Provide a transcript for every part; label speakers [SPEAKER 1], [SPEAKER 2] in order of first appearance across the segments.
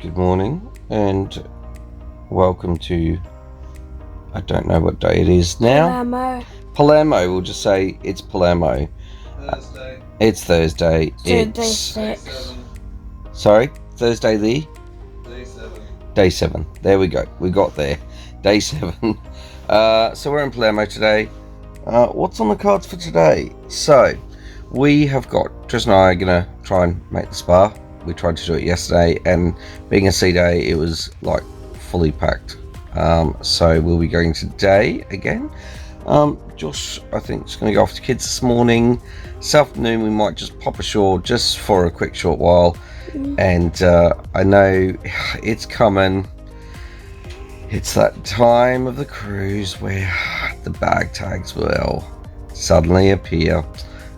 [SPEAKER 1] Good morning and welcome to, I don't know what day it is now. Palermo, we'll just say it's Palermo.
[SPEAKER 2] Thursday.
[SPEAKER 1] It's Thursday.
[SPEAKER 3] Day
[SPEAKER 1] It's
[SPEAKER 3] 6.
[SPEAKER 1] Sorry, Thursday the?
[SPEAKER 2] Day 7.
[SPEAKER 1] Day 7. There we go. We got there. Day 7. So we're in Palermo today. What's on the cards for today? So we have got, Tristan and I are going to try and make the spa. We tried to do it yesterday, and being a sea day, it was like fully packed. So we'll be going today again. Josh, I think, is going to go off to kids this morning. This afternoon, we might just pop ashore just for a quick short while. And I know it's coming. It's that time of the cruise where the bag tags will suddenly appear.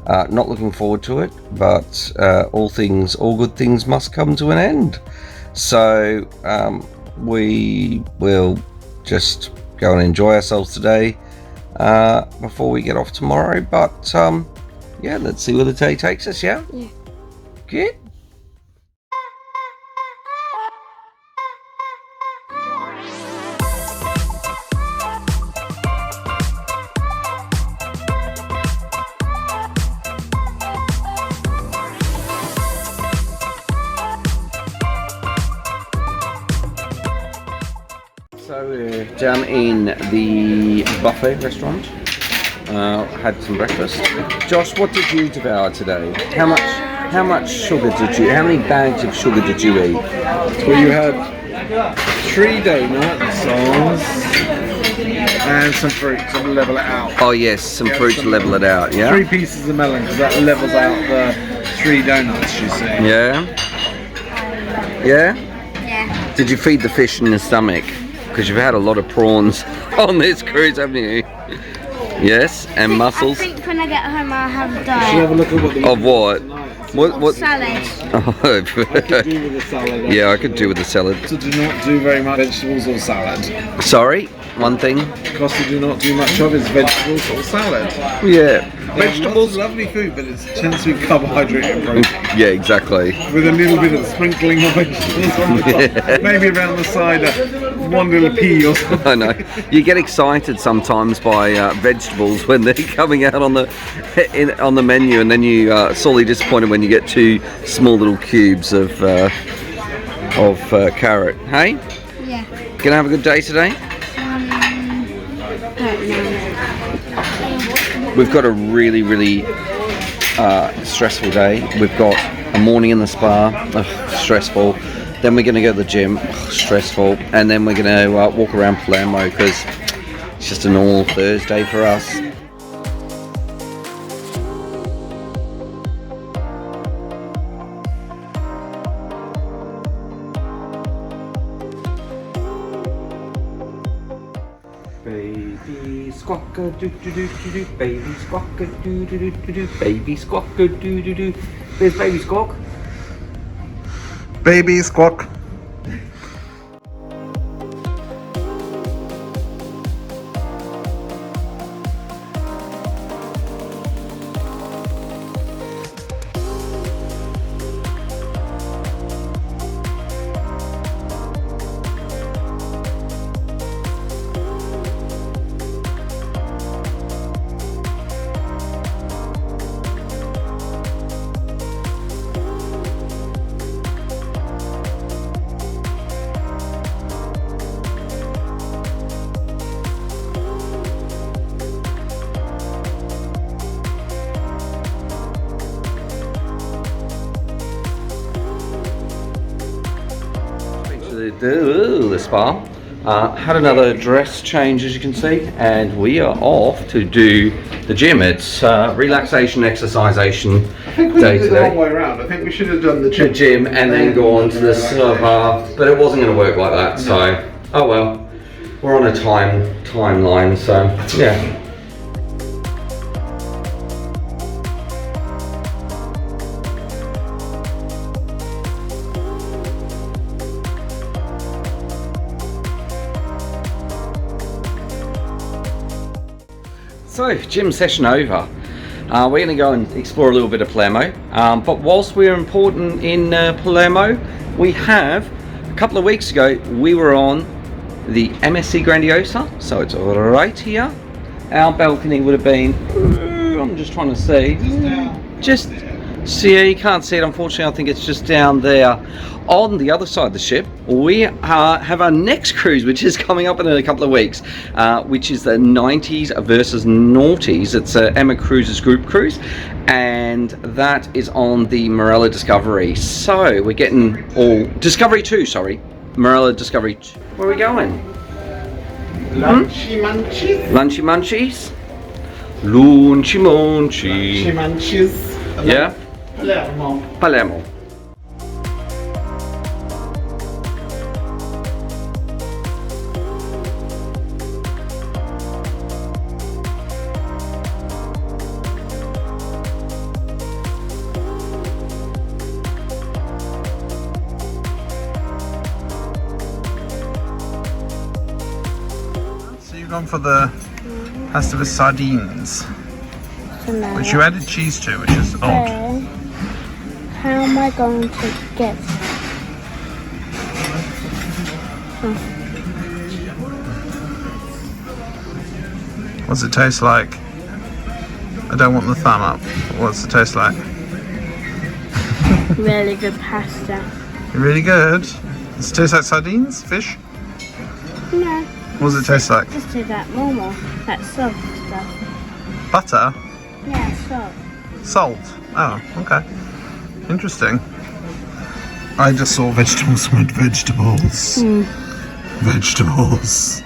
[SPEAKER 1] Not looking forward to it, but all good things must come to an end. So we will just go and enjoy ourselves today before we get off tomorrow. But yeah, let's see where the day takes us. Yeah. Good. So we're down in the buffet restaurant. Had some breakfast. Josh, what did you devour today? How much sugar did you? How many bags of sugar did you eat?
[SPEAKER 2] Well, you had 3 donuts and some fruit to level it out.
[SPEAKER 1] Oh yes, some fruit to level it out. Yeah.
[SPEAKER 2] 3 pieces of melon because that levels out the 3 donuts. You see.
[SPEAKER 1] Yeah. Yeah.
[SPEAKER 3] Yeah.
[SPEAKER 1] Did you feed the fish in the stomach? Because you've had a lot of prawns on this cruise, haven't you? Yes, and mussels.
[SPEAKER 3] I think when I get home I'll have
[SPEAKER 2] You should have a look at what the
[SPEAKER 1] Of what? What?
[SPEAKER 3] salad.
[SPEAKER 2] I could do with a salad.
[SPEAKER 1] Yeah, I could do with the salad.
[SPEAKER 2] Costa do not do very much vegetables or salad.
[SPEAKER 1] Sorry, one thing.
[SPEAKER 2] Costa do not do much of is vegetables or salad.
[SPEAKER 1] Yeah,
[SPEAKER 2] Vegetables, lovely food, but it tends to be carbohydrate and protein.
[SPEAKER 1] yeah, exactly.
[SPEAKER 2] With a little bit of sprinkling of vegetables on the top. Maybe around the side, one little pea or something.
[SPEAKER 1] I know. You get excited sometimes by vegetables when they're coming out on the menu, and then you sorely disappointed when you get 2 small little cubes of carrot. Hey,
[SPEAKER 3] Yeah.
[SPEAKER 1] gonna have a good day today?
[SPEAKER 3] Don't know.
[SPEAKER 1] We've got a really stressful day. We've got a morning in the spa, stressful. Then we're going to go to the gym, stressful. And then we're going to walk around Palermo because it's just a normal Thursday for us. Baby squawker doo doo doo doo doo, baby squawker doo doo doo doo doo, baby squawker doo doo doo. There's baby squawk.
[SPEAKER 2] Baby squawk.
[SPEAKER 1] The spa. Had another dress change, as you can see, and we are off to do the gym. It's relaxation, exercisation day
[SPEAKER 2] Did it the wrong way around. I think we should have done the
[SPEAKER 1] gym and then go on to the spa, but it wasn't going to work like that. So, oh well, we're on a timeline. So yeah. So, gym session over. We're going to go and explore a little bit of Palermo. But whilst we're important in Palermo, we have a couple of weeks ago we were on the MSC Grandiosa, so it's right here. Our balcony would have been, I'm just trying to see, just see, you can't see it unfortunately, I think it's just down there. On the other side of the ship, we have our next cruise, which is coming up in a couple of weeks, which is the 90s versus noughties. It's a Emma Cruises group cruise, and that is on the Smeralda Discovery. So we're getting all Discovery 2, sorry, Smeralda Discovery 2. Where are we going?
[SPEAKER 2] Lunchy munchies.
[SPEAKER 1] Lunchy munchies. Lunchy munchies.
[SPEAKER 2] Lunchy munchies.
[SPEAKER 1] Yeah.
[SPEAKER 2] Palermo.
[SPEAKER 1] Palermo.
[SPEAKER 2] Gone for the pasta with sardines, which you added cheese to, which is odd.
[SPEAKER 3] How am I going to get?
[SPEAKER 2] What's it taste like? I don't want the thumb up. What's it taste like?
[SPEAKER 3] Really good pasta.
[SPEAKER 2] Really good. Does it taste like sardines? Fish?
[SPEAKER 3] No.
[SPEAKER 2] What does it taste like?
[SPEAKER 3] Just do that normal, that soft stuff.
[SPEAKER 2] Butter?
[SPEAKER 3] Yeah, salt.
[SPEAKER 2] Salt? Oh, okay. Interesting. I just saw vegetables with vegetables. Vegetables.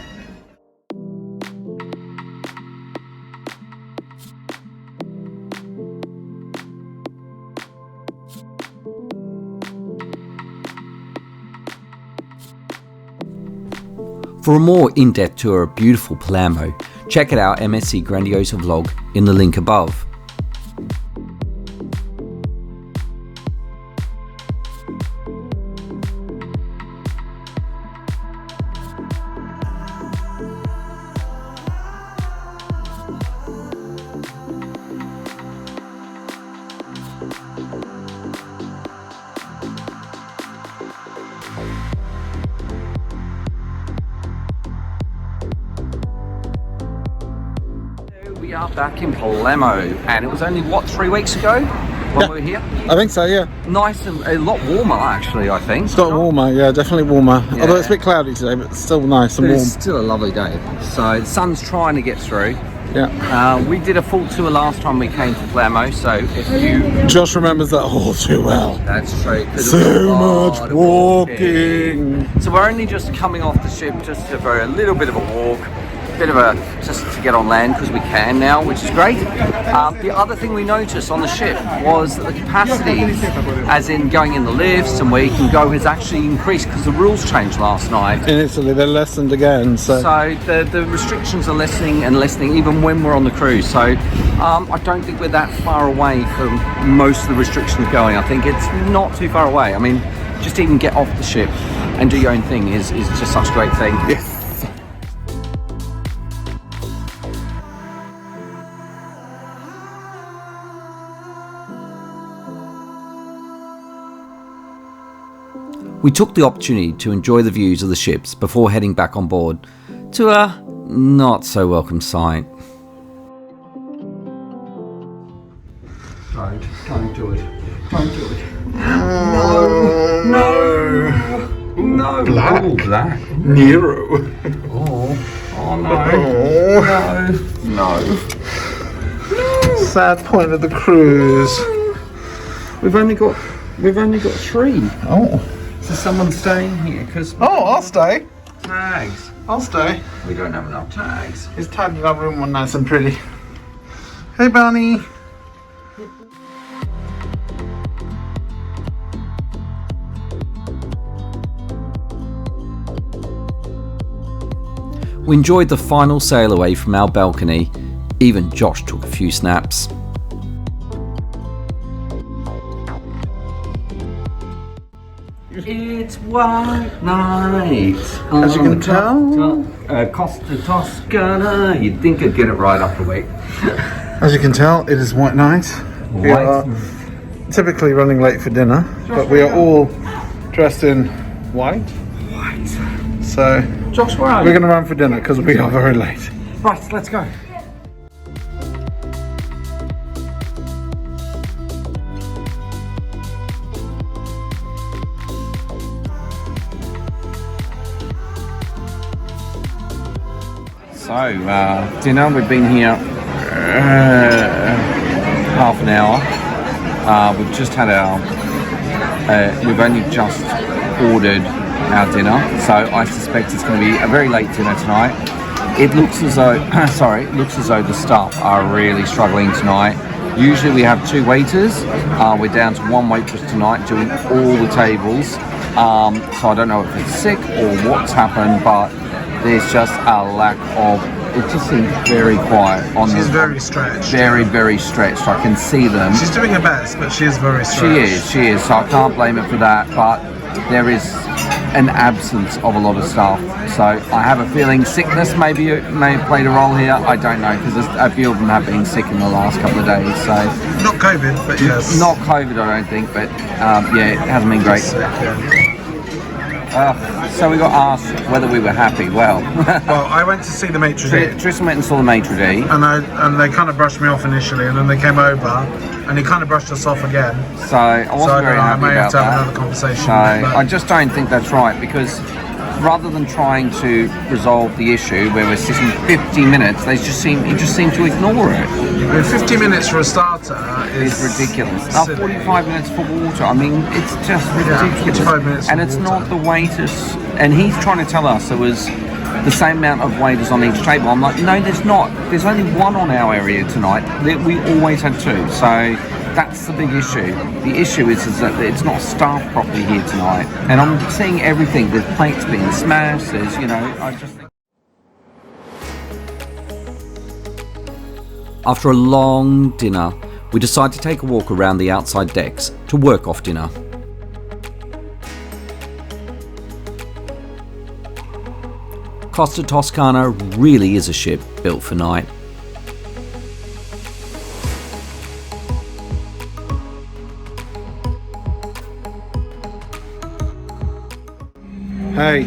[SPEAKER 1] For a more in-depth tour of beautiful Palermo, check out our MSC Grandiosa vlog in the link above. We are back in Palermo, and it was only, what, 3 weeks ago when we were here?
[SPEAKER 2] I think so, yeah.
[SPEAKER 1] Nice and a lot warmer actually, I think.
[SPEAKER 2] It's got warmer, yeah, definitely warmer. Yeah. Although it's a bit cloudy today, but it's still nice and warm.
[SPEAKER 1] It's still a lovely day. So the sun's trying to get through.
[SPEAKER 2] Yeah.
[SPEAKER 1] We did a full tour last time we came to Palermo, so if you...
[SPEAKER 2] Josh remembers that all too well.
[SPEAKER 1] That's true.
[SPEAKER 2] So much walking.
[SPEAKER 1] So we're only just coming off the ship, just for a little bit of a walk. Just to get on land because we can now, which is great. The other thing we noticed on the ship was that the capacity, as in going in the lifts and where you can go, has actually increased because the rules changed last night.
[SPEAKER 2] In Italy, they're lessened again. So
[SPEAKER 1] the restrictions are lessening and lessening even when we're on the cruise. So I don't think we're that far away from most of the restrictions going. I think it's not too far away. I mean, just even get off the ship and do your own thing is just such a great thing.
[SPEAKER 2] yes.
[SPEAKER 1] We took the opportunity to enjoy the views of the ships before heading back on board to a not so welcome sight. Don't do it. Don't do it. No.
[SPEAKER 2] Black.
[SPEAKER 1] Oh, black.
[SPEAKER 2] Nero.
[SPEAKER 1] Oh no. No.
[SPEAKER 2] Sad point of the cruise.
[SPEAKER 1] We've only got 3.
[SPEAKER 2] Oh.
[SPEAKER 1] So someone's staying here because
[SPEAKER 2] I'll stay.
[SPEAKER 1] tags.
[SPEAKER 2] I'll stay.
[SPEAKER 1] We don't have enough tags.
[SPEAKER 2] He's tidying up room one nice and pretty. Hey, Bunny.
[SPEAKER 1] We enjoyed the final sail away from our balcony. Even Josh took a few snaps. It's white night.
[SPEAKER 2] As you can tell,
[SPEAKER 1] Costa Toscana. You'd think I'd get it right after a week.
[SPEAKER 2] as you can tell, it is white night. We
[SPEAKER 1] White.
[SPEAKER 2] are typically running late for dinner, but we are all dressed in White. So
[SPEAKER 1] Josh, where are
[SPEAKER 2] we're going to run for dinner because we are very late.
[SPEAKER 1] Right, let's go. So, dinner, we've been here half an hour. We've just had we've only just ordered our dinner, so I suspect it's going to be a very late dinner tonight. It looks as though, the staff are really struggling tonight. Usually we have 2 waiters. We're down to 1 waitress tonight doing all the tables. So I don't know if it's sick or what's happened, but there's just a lack of. It just seems very quiet.
[SPEAKER 2] She's very stretched.
[SPEAKER 1] Very, very stretched. I can see them.
[SPEAKER 2] She's doing her best, but she is very stretched.
[SPEAKER 1] She is. So I can't blame her for that. But there is an absence of a lot of staff. So I have a feeling sickness may have played a role here. I don't know, because a few of them have been sick in the last couple of days. So
[SPEAKER 2] not COVID, but yes.
[SPEAKER 1] Not COVID, I don't think. But yeah, it hasn't been great.
[SPEAKER 2] Sick, yeah.
[SPEAKER 1] So we got asked whether we were happy. Well,
[SPEAKER 2] I went to see the maitre d'.
[SPEAKER 1] Tristan went and saw the maitre d'.
[SPEAKER 2] And they kind of brushed me off initially, and then they came over, and he kind of brushed us off again.
[SPEAKER 1] So I wasn't very happy
[SPEAKER 2] I may have
[SPEAKER 1] about
[SPEAKER 2] to have
[SPEAKER 1] that.
[SPEAKER 2] another conversation.
[SPEAKER 1] So I just don't think that's right, because rather than trying to resolve the issue where we're sitting 50 minutes, he just seemed to ignore it.
[SPEAKER 2] 50 minutes for a starter
[SPEAKER 1] is ridiculous. Now 45 minutes for water. I mean, it's just ridiculous.
[SPEAKER 2] 45 minutes
[SPEAKER 1] and it's
[SPEAKER 2] water.
[SPEAKER 1] not the waiters. And he's trying to tell us there was the same amount of waiters on each table. I'm like, no, there's not. There's only 1 on our area tonight. We always had 2. So that's the big issue. The issue is that it's not staffed properly here tonight. And I'm seeing everything. There's plates being smashed. There's, I just think. After a long dinner, we decide to take a walk around the outside decks to work off dinner. Costa Toscana really is a ship built for night.
[SPEAKER 2] Hey,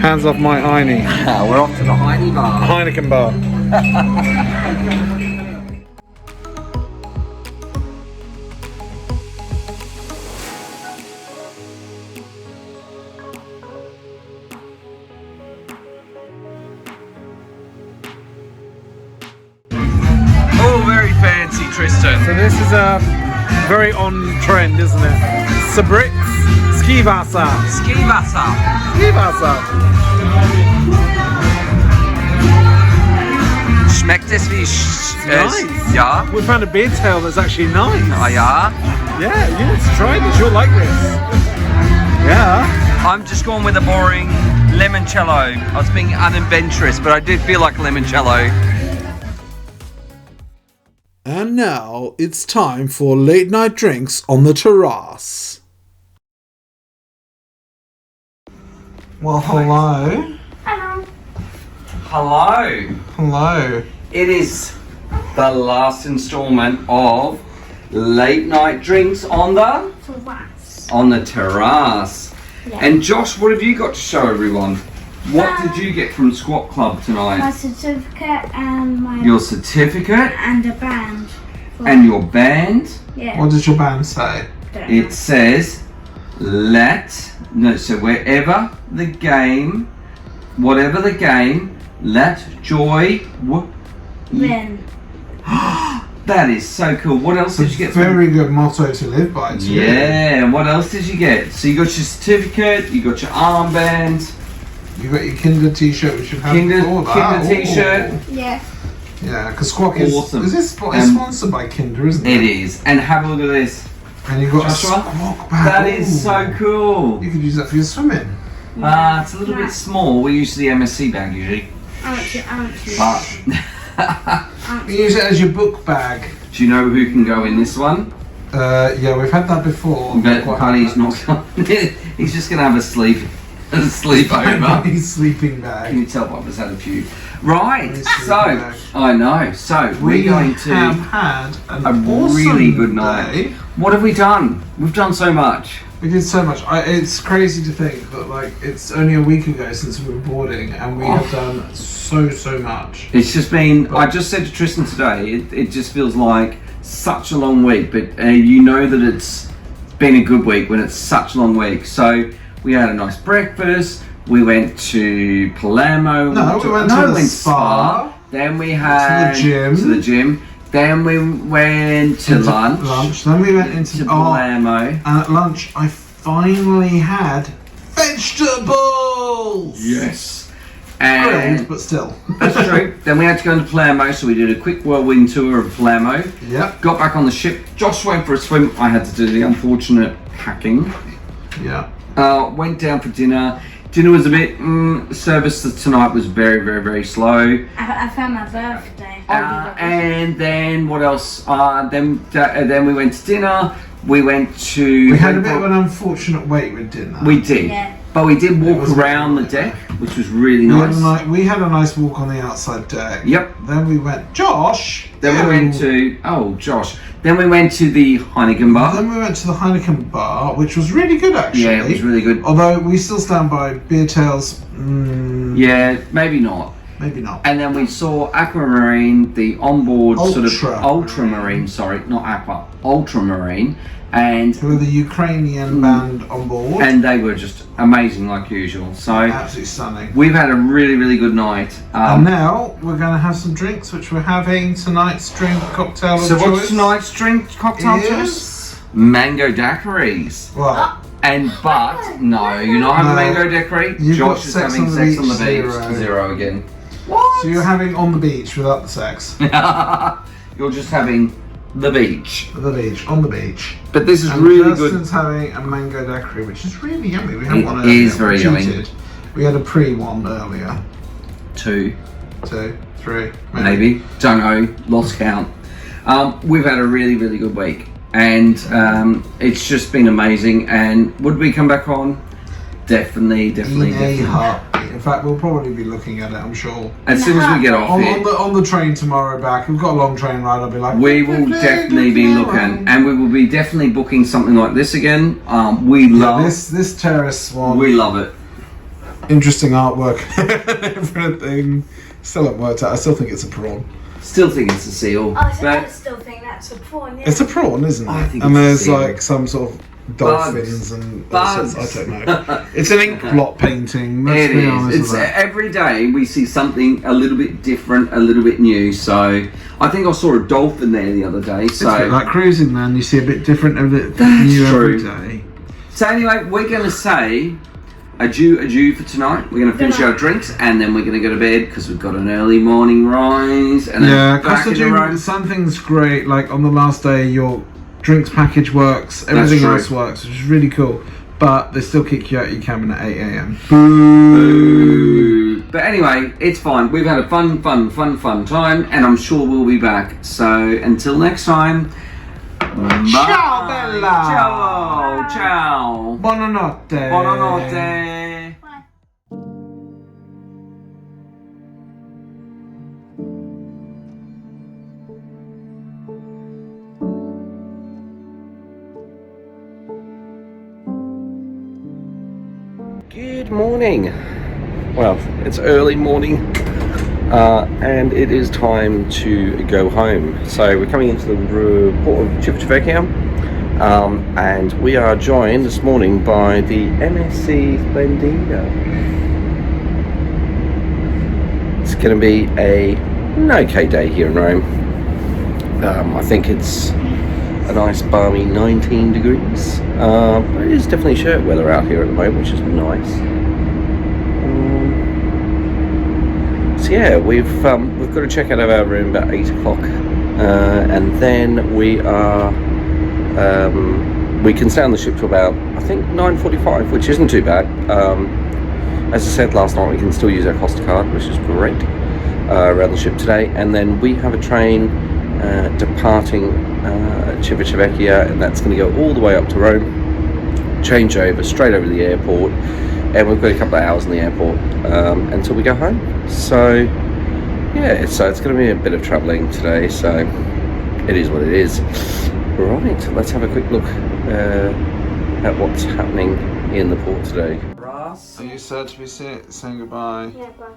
[SPEAKER 2] hands off my Heine.
[SPEAKER 1] We're off to the Heine bar.
[SPEAKER 2] Heineken bar.
[SPEAKER 1] Oh, very fancy, Tristan.
[SPEAKER 2] So this is a very on trend, isn't it? Sabritz Skiwasser.
[SPEAKER 1] Skiwasser.
[SPEAKER 2] Skiwasser.
[SPEAKER 1] Schmeckt es wie
[SPEAKER 2] Nice.
[SPEAKER 1] Ja.
[SPEAKER 2] We found a beer tail that's actually nice.
[SPEAKER 1] Ah, ja.
[SPEAKER 2] Yeah, you need to try this. You'll like this. Yeah.
[SPEAKER 1] I'm just going with a boring limoncello. I was being unadventurous, but I did feel like limoncello.
[SPEAKER 4] And now it's time for late night drinks on the terrace.
[SPEAKER 2] Well, hello.
[SPEAKER 3] Hello.
[SPEAKER 1] Hello.
[SPEAKER 2] Hello.
[SPEAKER 1] It is the last installment of late night drinks on the terrace.
[SPEAKER 3] Yeah.
[SPEAKER 1] And Josh, what have you got to show everyone? What did you get from Squat Club tonight?
[SPEAKER 3] My certificate and my
[SPEAKER 1] Your certificate
[SPEAKER 3] and a band.
[SPEAKER 1] and your band.
[SPEAKER 3] Yeah.
[SPEAKER 2] What does your band say?
[SPEAKER 3] Don't know.
[SPEAKER 1] It says so wherever the game, whatever the game, let joy
[SPEAKER 3] Win.
[SPEAKER 1] That is so cool. What else did you get?
[SPEAKER 2] Very good motto to live by, too.
[SPEAKER 1] Yeah, and what else did you get? So you got your certificate, you got your armband,
[SPEAKER 2] You got your Kinder t-shirt, which you've had
[SPEAKER 1] Kinder
[SPEAKER 2] before that.
[SPEAKER 1] t-shirt.
[SPEAKER 3] Yeah.
[SPEAKER 2] Yeah, because Squawk is,
[SPEAKER 1] Awesome.
[SPEAKER 2] it's sponsored by Kinder, isn't it?
[SPEAKER 1] It is. And have a look at this.
[SPEAKER 2] And you've got
[SPEAKER 1] Joshua,
[SPEAKER 2] a Squawk bag.
[SPEAKER 1] That is
[SPEAKER 2] Ooh.
[SPEAKER 1] so cool.
[SPEAKER 2] You could use that for your swimming.
[SPEAKER 1] It's a little bit small. We use the MSC bag usually. But
[SPEAKER 2] You use it as your book bag.
[SPEAKER 1] do you know who can go in this one?
[SPEAKER 2] Yeah, we've had that before.
[SPEAKER 1] But Honey's not. He's just gonna have a sleepover.
[SPEAKER 2] His sleeping
[SPEAKER 1] Can
[SPEAKER 2] bag.
[SPEAKER 1] you tell Bob has had a few? Right.
[SPEAKER 2] Nice
[SPEAKER 1] So
[SPEAKER 2] bag.
[SPEAKER 1] I know. So we're going to
[SPEAKER 2] have had
[SPEAKER 1] a
[SPEAKER 2] an awesome
[SPEAKER 1] really good night.
[SPEAKER 2] day.
[SPEAKER 1] What have we done? We've done so much.
[SPEAKER 4] We did so much. It's crazy to think that like it's only a week ago since we were boarding, and we have done so much.
[SPEAKER 1] It's just been. I just said to Tristan today, it just feels like such a long week, but you know that it's been a good week when it's such a long week. So we had a nice breakfast. We went to Palermo.
[SPEAKER 4] We went to the spa.
[SPEAKER 1] Then we had
[SPEAKER 4] to the gym.
[SPEAKER 1] Then we went to lunch.
[SPEAKER 4] Then we went into
[SPEAKER 1] Palermo.
[SPEAKER 4] And at lunch, I finally had vegetables.
[SPEAKER 1] Yes. And
[SPEAKER 4] grilled, but still.
[SPEAKER 1] That's true. Then we had to go into Palermo, so we did a quick whirlwind tour of Palermo.
[SPEAKER 4] Yep.
[SPEAKER 1] Got back on the ship. Josh went for a swim. I had to do the unfortunate packing.
[SPEAKER 4] Yeah.
[SPEAKER 1] Went down for dinner. Dinner was a bit. Service tonight was very slow.
[SPEAKER 3] I found my birthday.
[SPEAKER 1] And then what else? Then we went to dinner. We went to.
[SPEAKER 4] We had a bit of an unfortunate wait with dinner.
[SPEAKER 1] We did. Yeah. But we did walk around the deck, which was really nice.
[SPEAKER 4] We had a nice walk on the outside deck.
[SPEAKER 1] Yep.
[SPEAKER 4] Then we went, Josh.
[SPEAKER 1] Then we went to Josh. Then we went to the Heineken bar.
[SPEAKER 4] Then we went to the Heineken bar, which was really good actually.
[SPEAKER 1] Yeah, it was really good.
[SPEAKER 4] Although we still stand by beer tails.
[SPEAKER 1] Yeah, maybe not.
[SPEAKER 4] Maybe not.
[SPEAKER 1] And then we saw Aquamarine, the onboard
[SPEAKER 4] Ultramarine.
[SPEAKER 1] Sorry, not Aqua, Ultramarine. And
[SPEAKER 4] who are the Ukrainian band on board,
[SPEAKER 1] and they were just amazing like usual. So
[SPEAKER 4] absolutely stunning.
[SPEAKER 1] We've had a really good night.
[SPEAKER 4] And now we're going to have some drinks, which we're having tonight's drink cocktail of choice.
[SPEAKER 1] So what's tonight's drink cocktail choice? Mango daiquiris.
[SPEAKER 4] Well,
[SPEAKER 1] no, you're not having mango daiquiri. Josh is having sex on the beach. Zero again. What?
[SPEAKER 4] So you're having on the beach without the sex.
[SPEAKER 1] You're just having the beach.
[SPEAKER 4] On the beach.
[SPEAKER 1] But this is really good.
[SPEAKER 4] Justin's having a mango daiquiri, which is really yummy. We had one earlier.
[SPEAKER 1] It is very yummy.
[SPEAKER 4] We had a pre-one earlier.
[SPEAKER 1] 2,
[SPEAKER 4] 3,
[SPEAKER 1] maybe. Don't know. Lost count. We've had a really good week, and it's just been amazing. And would we come back on? Definitely.
[SPEAKER 4] In fact, we'll probably be looking at it, I'm sure.
[SPEAKER 1] As soon as we get off here.
[SPEAKER 4] On the train tomorrow back. We've got a long train ride, I'll be like...
[SPEAKER 1] We will definitely be looking. And we will be definitely booking something like this again. We love...
[SPEAKER 4] This terrace one.
[SPEAKER 1] We love it.
[SPEAKER 4] Interesting artwork. Everything. Still haven't worked out. I still think it's a prawn.
[SPEAKER 1] Still think it's a seal.
[SPEAKER 3] I still think that's a prawn, yeah.
[SPEAKER 4] It's a prawn, isn't it?
[SPEAKER 1] I think
[SPEAKER 4] and
[SPEAKER 1] it's
[SPEAKER 4] there's like some sort of dolphins and
[SPEAKER 1] bugs.
[SPEAKER 4] I don't know. It's an ink blot painting.
[SPEAKER 1] It is. It's every day we see something a little bit different, a little bit new. So I think I saw a dolphin there the other day. So
[SPEAKER 4] it's a bit like cruising, then you see a bit different, a bit new every day.
[SPEAKER 1] So anyway, we're going to say adieu for tonight. We're going to finish our drinks and then we're going to go to bed because we've got an early morning rise. And then back in the road.
[SPEAKER 4] Something's great. Like on the last day, your drinks package works, everything else works, which is really cool. But they still kick you out your cabin at 8 a.m.
[SPEAKER 1] Boo. But anyway, it's fine. We've had a fun time, and I'm sure we'll be back. So until next time. Bye.
[SPEAKER 4] Ciao, Bella.
[SPEAKER 1] Ciao.
[SPEAKER 4] Buonanotte.
[SPEAKER 1] Buonanotte. Good morning. Well, it's early morning and it is time to go home. So we're coming into the port of Civitavecchia and we are joined this morning by the MSC Bellissima. It's going to be an okay day here in Rome. I think it's a nice balmy 19 degrees, but it is definitely shirt weather out here at the moment, which is nice. So yeah, we've got to check out of our room about 8 o'clock, and then we can stay on the ship to about, I think, 9:45, which isn't too bad. As I said last night, we can still use our Costa card, which is great, around the ship today. And then we have a train departing Civitavecchia, and that's going to go all the way up to Rome, change over straight over to the airport, and we've got a couple of hours in the airport until we go home. So yeah, it's going to be a bit of travelling today, so it is what it is. Right, let's have a quick look at what's happening in the port today.
[SPEAKER 4] Are you sad to be saying goodbye?
[SPEAKER 3] Yeah, bye.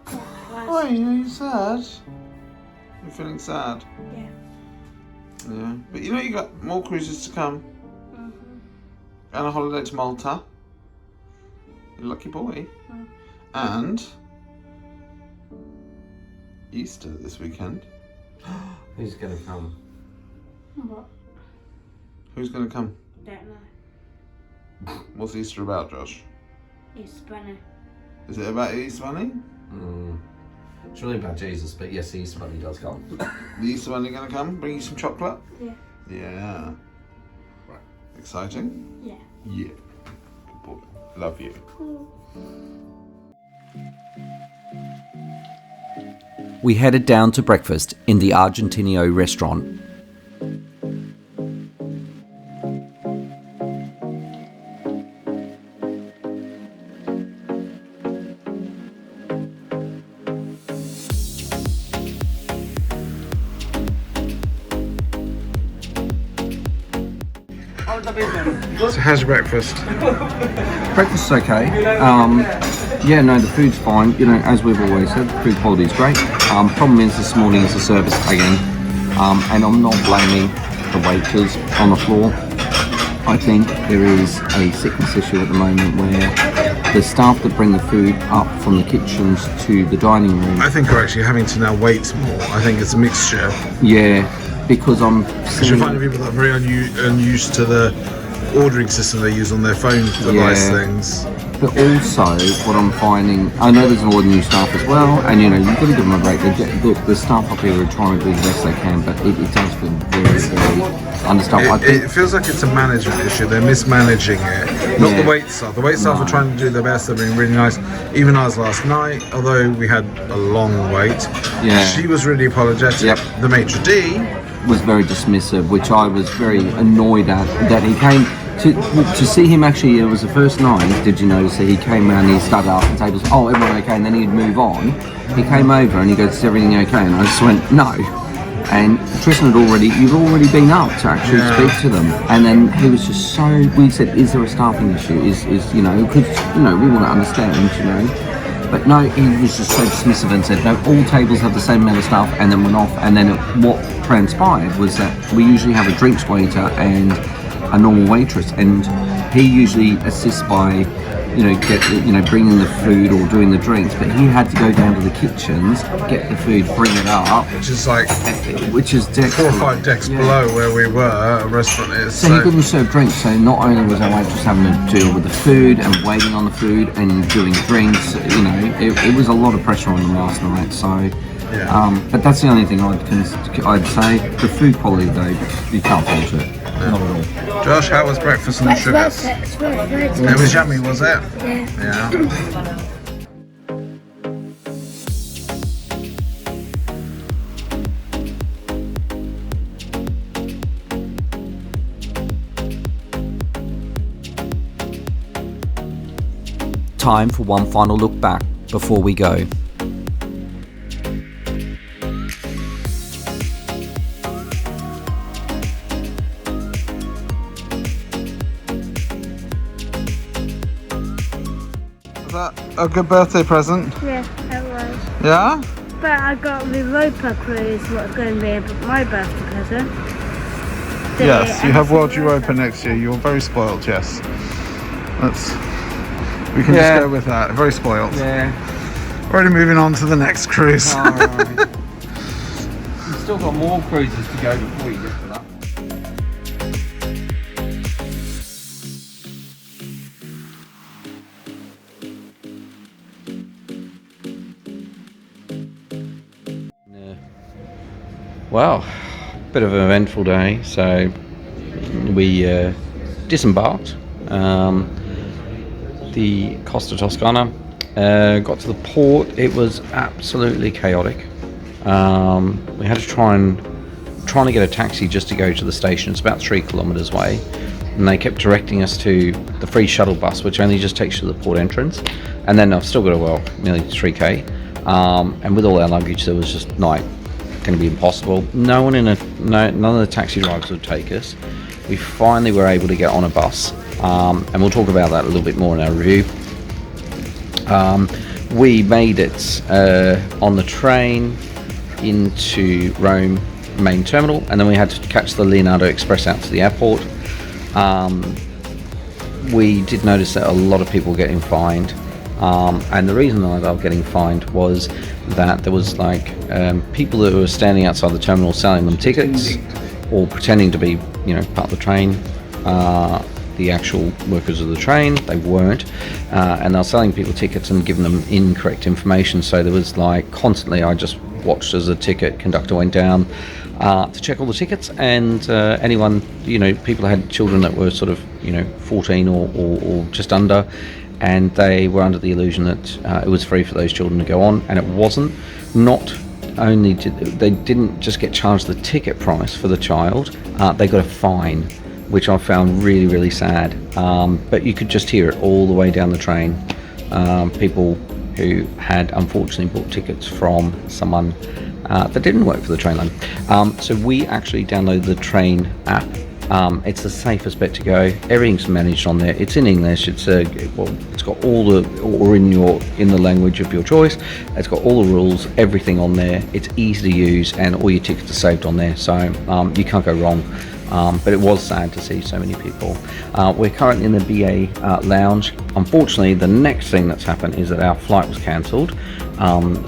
[SPEAKER 4] Why are you sad? You're feeling sad?
[SPEAKER 3] Yeah.
[SPEAKER 4] Yeah. But you know you got more cruises to come. And a holiday to Malta. You lucky boy. And Easter this weekend.
[SPEAKER 1] Who's gonna come?
[SPEAKER 3] What?
[SPEAKER 4] Who's going to come?
[SPEAKER 3] Don't know.
[SPEAKER 4] What's Easter about, Josh?
[SPEAKER 3] It's funny.
[SPEAKER 4] Is it about Easter Bunny?
[SPEAKER 1] It's really about Jesus, but yes, the Easter Bunny does come.
[SPEAKER 4] The Easter Bunny going to come? Bring you some chocolate?
[SPEAKER 3] Yeah.
[SPEAKER 4] Yeah.
[SPEAKER 1] Right.
[SPEAKER 4] Exciting?
[SPEAKER 3] Yeah.
[SPEAKER 4] Yeah. Good boy. Love you.
[SPEAKER 5] We headed down to breakfast in the Argentinio restaurant.
[SPEAKER 4] So how's your breakfast?
[SPEAKER 1] Breakfast's okay. Yeah, no, the food's fine. You know, as we've always said, the food quality is great. Problem is this morning is the service again. And I'm not blaming the waiters on the floor. I think there is a sickness issue at the moment where the staff that bring the food up from the kitchens to the dining room.
[SPEAKER 4] I think we're actually having to now wait more. I think it's a mixture.
[SPEAKER 1] Yeah, because I'm
[SPEAKER 4] Because you're finding people that are very unused to the ordering system they use on their phone device things.
[SPEAKER 1] But also, what I'm finding, I know there's a lot of new staff as well, and you know, you've got to give them a break. The staff up here are trying to do the best they can, but it does feel very, very understaffed.
[SPEAKER 4] It feels like it's a management issue. They're mismanaging it. Not the wait staff. The wait staff are trying to do their best. They're being really nice. Even ours last night, although we had a long wait, she was really apologetic.
[SPEAKER 1] Yep.
[SPEAKER 4] The maitre d'
[SPEAKER 1] was very dismissive, which I was very annoyed at, that he came to see him. Actually, it was the first night, did you notice that he came around and he started asking tables, oh, everyone okay, and then he'd move on. He came over and he goes, is everything okay? And I just went, no. And Tristan you'd already been up to actually speak to them, and then he was just so, we said, is there a staffing issue, is you know, because, you know, we want to understand, you know. But no, he was just so dismissive and said, no, all tables have the same amount of staff, and then went off. And then what transpired was that we usually have a drinks waiter and a normal waitress, and he usually assists by, you know, bringing the food or doing the drinks. But he had to go down to the kitchens, get the food, bring it up, which is decks
[SPEAKER 4] 4 or 5 decks below where we were. A restaurant is.
[SPEAKER 1] So he couldn't serve drinks. So not only was our waitress having to deal with the food and waiting on the food and doing drinks, you know, it was a lot of pressure on them last night. So. But that's the only thing I'd say. The food quality, though, you can't fault it. Not at all.
[SPEAKER 4] Josh, how was breakfast and the sugars? It was yummy, was it? Yeah.
[SPEAKER 5] Time for one final look back before we go.
[SPEAKER 4] Was that a good birthday present?
[SPEAKER 3] Yeah, it was.
[SPEAKER 4] Yeah?
[SPEAKER 3] But I got the Europa cruise, what's going to be my birthday present.
[SPEAKER 4] Yes, you have World Europa next year. You're very spoiled, yes. We can just go with that. Very spoiled.
[SPEAKER 1] Yeah.
[SPEAKER 4] Already moving on to the next cruise.
[SPEAKER 1] Alright. We've still got more cruises to go before you get to that. Well, bit of an eventful day. So we disembarked the Costa Toscana, got to the port. It was absolutely chaotic. We had to trying to get a taxi just to go to the station. It's about 3 kilometers away, and they kept directing us to the free shuttle bus, which only just takes you to the port entrance. And then I've still got nearly 3k, and with all our luggage, there was just going to be impossible. None of the taxi drivers would take us. We finally were able to get on a bus,
[SPEAKER 5] and we'll talk about that a little bit more in our review. We made it on the train into Rome main terminal, and then we had to catch the Leonardo Express out to the airport. We did notice that a lot of people were getting fined, and the reason that they were getting fined was that there was like people that were standing outside the terminal selling them tickets or pretending to be, you know, part of the train. The actual workers of the train, they weren't, and they're selling people tickets and giving them incorrect information. So there was like constantly, I just watched as the ticket conductor went down to check all the tickets, and anyone, you know, people had children that were sort of, you know, 14 or just under, and they were under the illusion that it was free for those children to go on, and it wasn't. Not only did they didn't just get charged the ticket price for the child, they got a fine, which I found really, really sad. But you could just hear it all the way down the train. People who had unfortunately bought tickets from someone that didn't work for the train line. So we actually downloaded the train app. It's the safest bet to go. Everything's managed on there. It's in English. It's got all the, or in the language of your choice. It's got all the rules, everything on there. It's easy to use, and all your tickets are saved on there. So you can't go wrong. But it was sad to see so many people. We're currently in the BA lounge. Unfortunately, the next thing that's happened is that our flight was cancelled.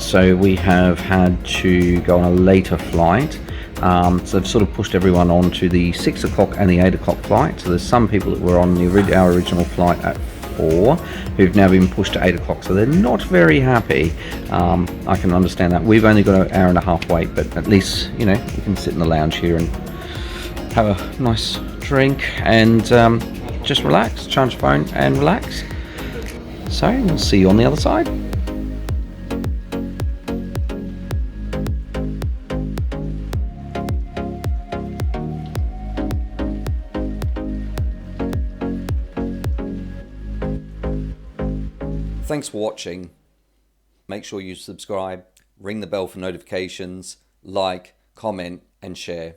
[SPEAKER 5] So we have had to go on a later flight. So they've sort of pushed everyone on to the 6 o'clock and the 8 o'clock flight. So there's some people that were on our original flight at 4 who've now been pushed to 8 o'clock. So they're not very happy. I can understand that. We've only got an hour and a half wait, but at least, you know, we can sit in the lounge here and have a nice drink and just relax, charge the phone and relax. So we'll see you on the other side. Thanks for watching. Make sure you subscribe, ring the bell for notifications, like, comment and share.